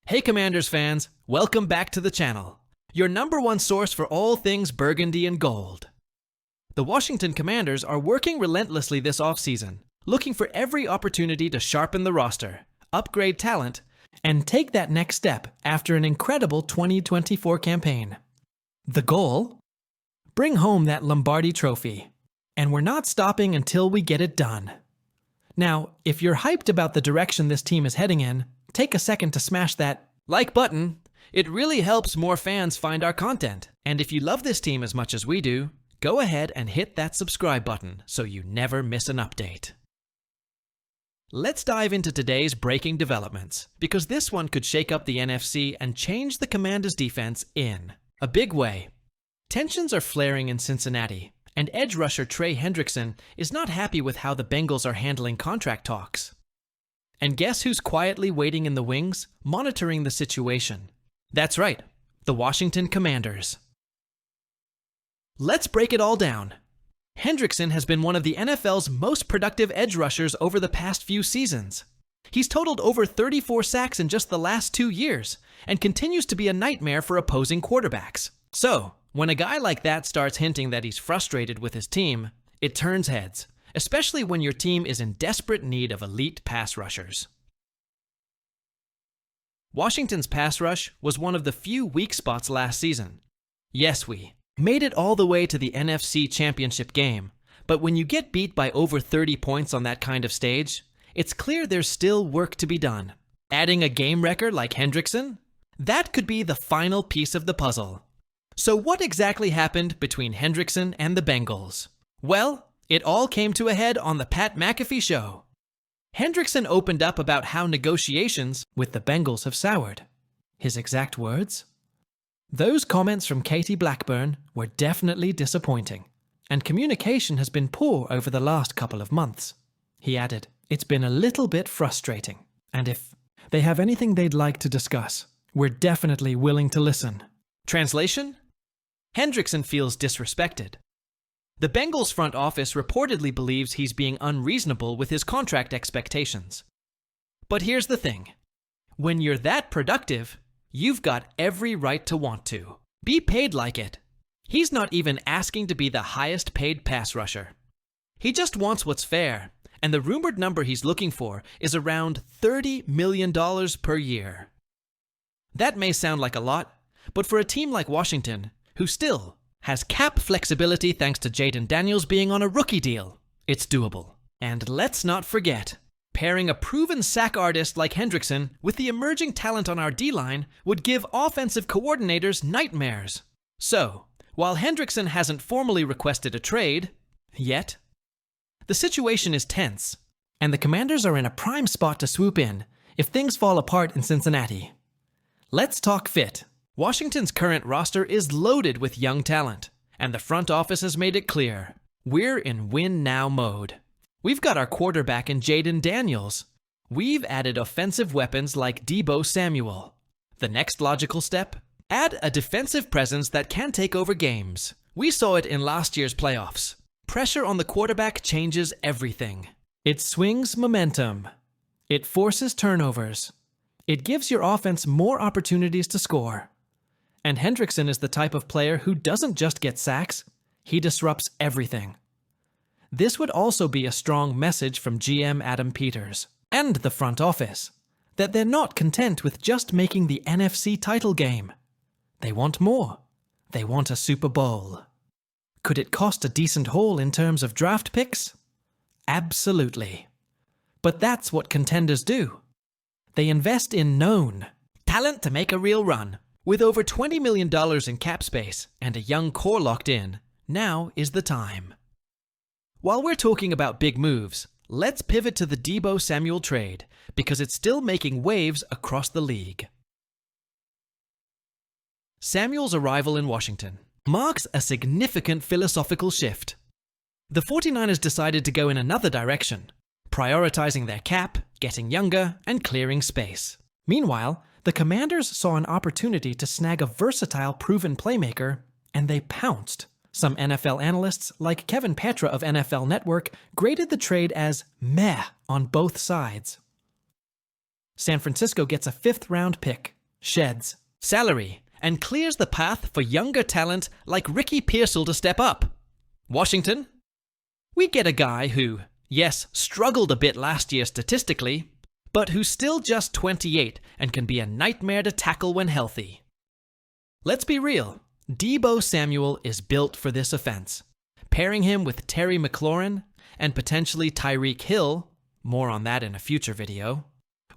Hey Commanders fans, welcome back to the channel, your #1 source for all things burgundy and gold. The Washington Commanders are working relentlessly this offseason, looking for every opportunity to sharpen the roster, upgrade talent, and take that next step after an incredible 2024 campaign. The goal? Bring home that Lombardi trophy. And we're not stopping until we get it done. Now, if you're hyped about the direction this team is heading in, take a second to smash that like button. It really helps more fans find our content. And if you love this team as much as we do, go ahead and hit that subscribe button so you never miss an update. Let's dive into today's breaking developments, because this one could shake up the NFC and change the Commanders' defense in a big way. Tensions are flaring in Cincinnati, and edge rusher Trey Hendrickson is not happy with how the Bengals are handling contract talks. And guess who's quietly waiting in the wings, monitoring the situation? That's right, the Washington Commanders. Let's break it all down. Hendrickson has been one of the NFL's most productive edge rushers over the past few seasons. He's totaled over 34 sacks in just the last 2 years, and continues to be a nightmare for opposing quarterbacks. So, when a guy like that starts hinting that he's frustrated with his team, it turns heads, especially when your team is in desperate need of elite pass rushers. Washington's pass rush was one of the few weak spots last season. Yes, we made it all the way to the NFC Championship game, but when you get beat by over 30 points on that kind of stage, it's clear there's still work to be done. Adding a game wrecker like Hendrickson? That could be the final piece of the puzzle. So what exactly happened between Hendrickson and the Bengals? Well, it all came to a head on the Pat McAfee show. Hendrickson opened up about how negotiations with the Bengals have soured. His exact words? Those comments from Katie Blackburn were definitely disappointing, and communication has been poor over the last couple of months. He added, "It's been a little bit frustrating, and if they have anything they'd like to discuss, we're definitely willing to listen." Translation? Hendrickson feels disrespected. The Bengals front office reportedly believes he's being unreasonable with his contract expectations. But here's the thing. When you're that productive, you've got every right to want to. Be paid like it. He's not even asking to be the highest paid pass rusher. He just wants what's fair, and the rumored number he's looking for is around $30 million per year. That may sound like a lot, but for a team like Washington, who still has cap flexibility thanks to Jaden Daniels being on a rookie deal, it's doable. And let's not forget, pairing a proven sack artist like Hendrickson with the emerging talent on our D-line would give offensive coordinators nightmares. So, while Hendrickson hasn't formally requested a trade yet, the situation is tense, and the Commanders are in a prime spot to swoop in if things fall apart in Cincinnati. Let's talk fit. Washington's current roster is loaded with young talent, and the front office has made it clear, we're in win-now mode. We've got our quarterback in Jaden Daniels. We've added offensive weapons like Debo Samuel. The next logical step? Add a defensive presence that can take over games. We saw it in last year's playoffs. Pressure on the quarterback changes everything. It swings momentum. It forces turnovers. It gives your offense more opportunities to score. And Hendrickson is the type of player who doesn't just get sacks, he disrupts everything. This would also be a strong message from GM Adam Peters and the front office, that they're not content with just making the NFC title game. They want more. They want a Super Bowl. Could it cost a decent haul in terms of draft picks? Absolutely. But that's what contenders do. They invest in known talent to make a real run. With over $20 million in cap space and a young core locked in, now is the time. While we're talking about big moves, let's pivot to the Debo Samuel trade, because it's still making waves across the league. Samuel's arrival in Washington marks a significant philosophical shift. The 49ers decided to go in another direction, prioritizing their cap, getting younger, and clearing space. Meanwhile, the Commanders saw an opportunity to snag a versatile, proven playmaker, and they pounced. Some NFL analysts, like Kevin Petra of NFL Network, graded the trade as meh on both sides. San Francisco gets a 5th-round pick, sheds salary, and clears the path for younger talent like Ricky Pearsall to step up. Washington? We get a guy who, yes, struggled a bit last year statistically, but who's still just 28 and can be a nightmare to tackle when healthy. Let's be real, Debo Samuel is built for this offense. Pairing him with Terry McLaurin and potentially Tyreek Hill, more on that in a future video,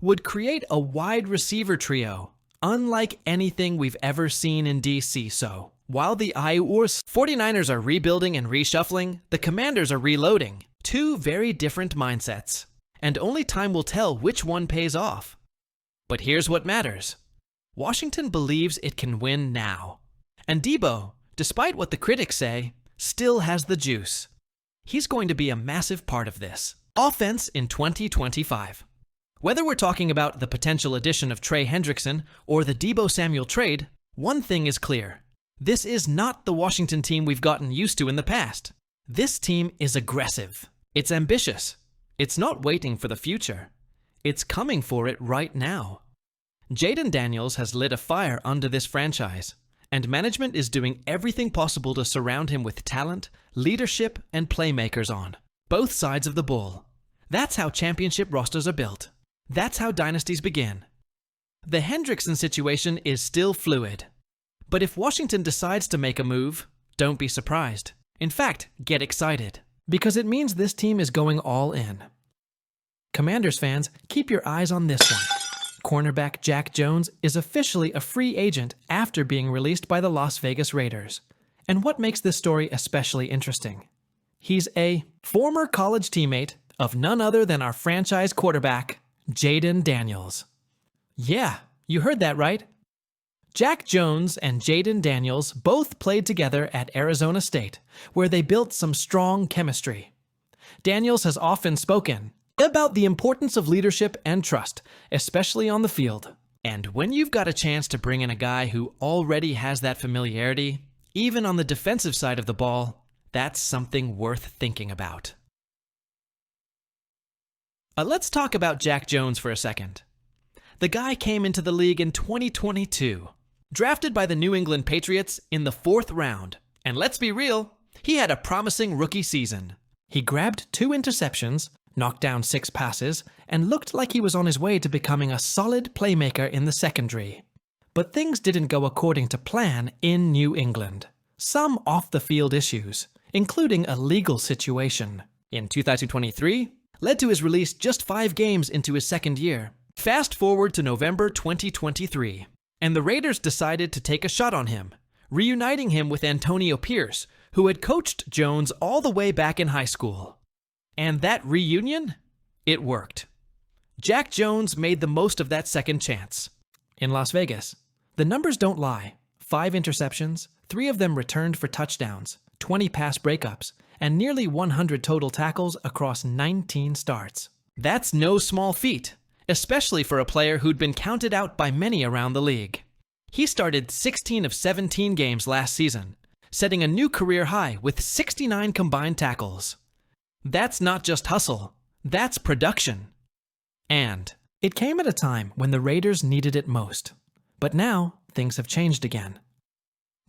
would create a wide receiver trio, unlike anything we've ever seen in DC. So, while the 49ers are rebuilding and reshuffling, the Commanders are reloading. Two very different mindsets, and only time will tell which one pays off. But here's what matters. Washington believes it can win now. And Debo, despite what the critics say, still has the juice. He's going to be a massive part of this offense in 2025. Whether we're talking about the potential addition of Trey Hendrickson or the Debo Samuel trade, one thing is clear. This is not the Washington team we've gotten used to in the past. This team is aggressive. It's ambitious. It's not waiting for the future. It's coming for it right now. Jaden Daniels has lit a fire under this franchise, and management is doing everything possible to surround him with talent, leadership, and playmakers on both sides of the ball. That's how championship rosters are built. That's how dynasties begin. The Hendrickson situation is still fluid. But if Washington decides to make a move, don't be surprised. In fact, get excited, because it means this team is going all in. Commanders fans, keep your eyes on this one. Cornerback Jack Jones is officially a free agent after being released by the Las Vegas Raiders. And what makes this story especially interesting? He's a former college teammate of none other than our franchise quarterback, Jaden Daniels. Yeah, you heard that right. Jack Jones and Jaden Daniels both played together at Arizona State, where they built some strong chemistry. Daniels has often spoken about the importance of leadership and trust, especially on the field. And when you've got a chance to bring in a guy who already has that familiarity, even on the defensive side of the ball, that's something worth thinking about. Let's talk about Jack Jones for a second. The guy came into the league in 2022, drafted by the New England Patriots in the 4th round. And let's be real, he had a promising rookie season. He grabbed 2 interceptions, knocked down 6 passes, and looked like he was on his way to becoming a solid playmaker in the secondary. But things didn't go according to plan in New England. Some off-the-field issues, including a legal situation, in 2023, led to his release just 5 games into his second year. Fast forward to November 2023, and the Raiders decided to take a shot on him, reuniting him with Antonio Pierce, who had coached Jones all the way back in high school. And that reunion? It worked. Jack Jones made the most of that second chance. In Las Vegas, the numbers don't lie. 5 interceptions, 3 of them returned for touchdowns, 20 pass breakups, and nearly 100 total tackles across 19 starts. That's no small feat, especially for a player who'd been counted out by many around the league. He started 16 of 17 games last season, setting a new career high with 69 combined tackles. That's not just hustle, that's production. And it came at a time when the Raiders needed it most. But now, things have changed again.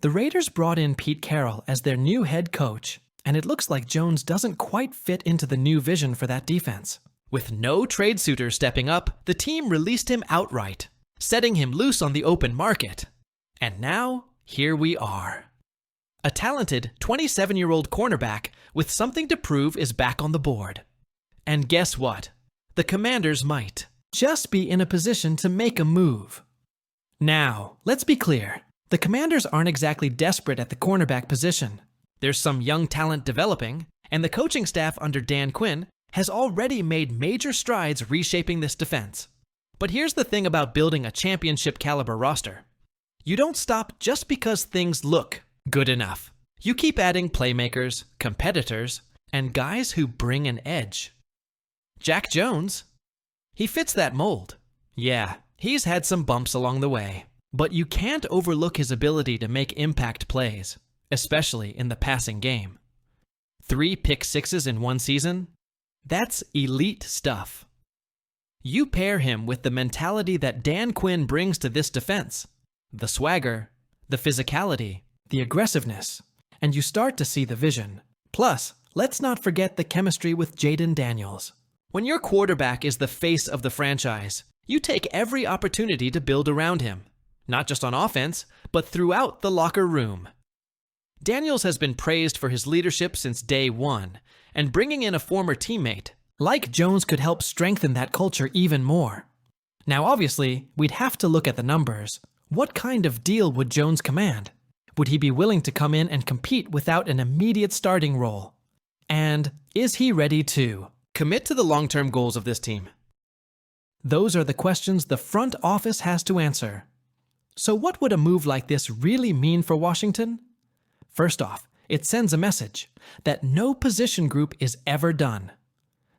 The Raiders brought in Pete Carroll as their new head coach, and it looks like Jones doesn't quite fit into the new vision for that defense. With no trade suitor stepping up, the team released him outright, setting him loose on the open market. And now, here we are. A talented 27-year-old cornerback with something to prove is back on the board. And guess what? The Commanders might just be in a position to make a move. Now, let's be clear. The Commanders aren't exactly desperate at the cornerback position. There's some young talent developing, and the coaching staff under Dan Quinn has already made major strides reshaping this defense. But here's the thing about building a championship-caliber roster. You don't stop just because things look good enough. You keep adding playmakers, competitors, and guys who bring an edge. Jack Jones, he fits that mold. Yeah, he's had some bumps along the way, but you can't overlook his ability to make impact plays, especially in the passing game. 3 pick sixes in one season? That's elite stuff. You pair him with the mentality that Dan Quinn brings to this defense, the swagger, the physicality, the aggressiveness, and you start to see the vision. Plus, let's not forget the chemistry with Jayden Daniels. When your quarterback is the face of the franchise, you take every opportunity to build around him, not just on offense, but throughout the locker room. Daniels has been praised for his leadership since day one, and bringing in a former teammate like Jones could help strengthen that culture even more. Now, obviously, we'd have to look at the numbers. What kind of deal would Jones command? Would he be willing to come in and compete without an immediate starting role? And is he ready to commit to the long-term goals of this team? Those are the questions the front office has to answer. So what would a move like this really mean for Washington? First off, it sends a message that no position group is ever done,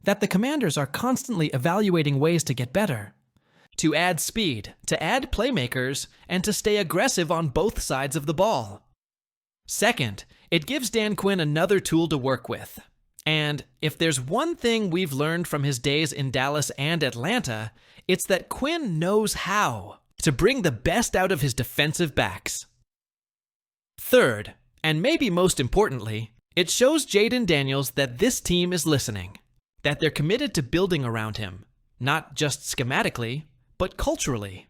that the Commanders are constantly evaluating ways to get better, to add speed, to add playmakers, and to stay aggressive on both sides of the ball. Second, it gives Dan Quinn another tool to work with. And if there's one thing we've learned from his days in Dallas and Atlanta, it's that Quinn knows how to bring the best out of his defensive backs. Third, and maybe most importantly, it shows Jayden Daniels that this team is listening, that they're committed to building around him, not just schematically, but culturally.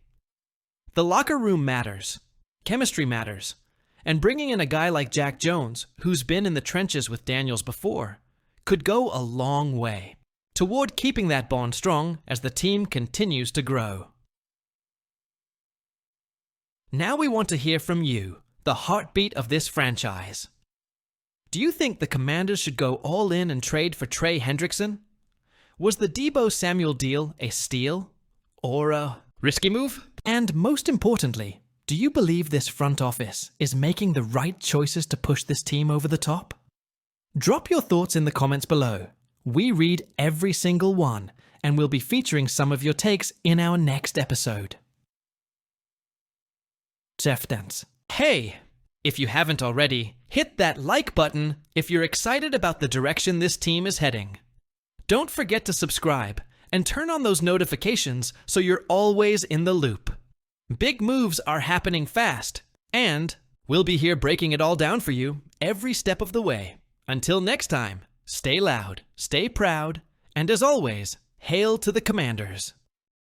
The locker room matters, chemistry matters, and bringing in a guy like Jack Jones, who's been in the trenches with Daniels before, could go a long way toward keeping that bond strong as the team continues to grow. Now we want to hear from you, the heartbeat of this franchise. Do you think the Commanders should go all in and trade for Trey Hendrickson? Was the Debo Samuel deal a steal or a risky move? And most importantly, do you believe this front office is making the right choices to push this team over the top? Drop your thoughts in the comments below. We read every single one, and we'll be featuring some of your takes in our next episode. Dance. Hey, if you haven't already, hit that like button if you're excited about the direction this team is heading. Don't forget to subscribe and turn on those notifications so you're always in the loop. Big moves are happening fast, and we'll be here breaking it all down for you every step of the way. Until next time, stay loud, stay proud, and as always, hail to the Commanders.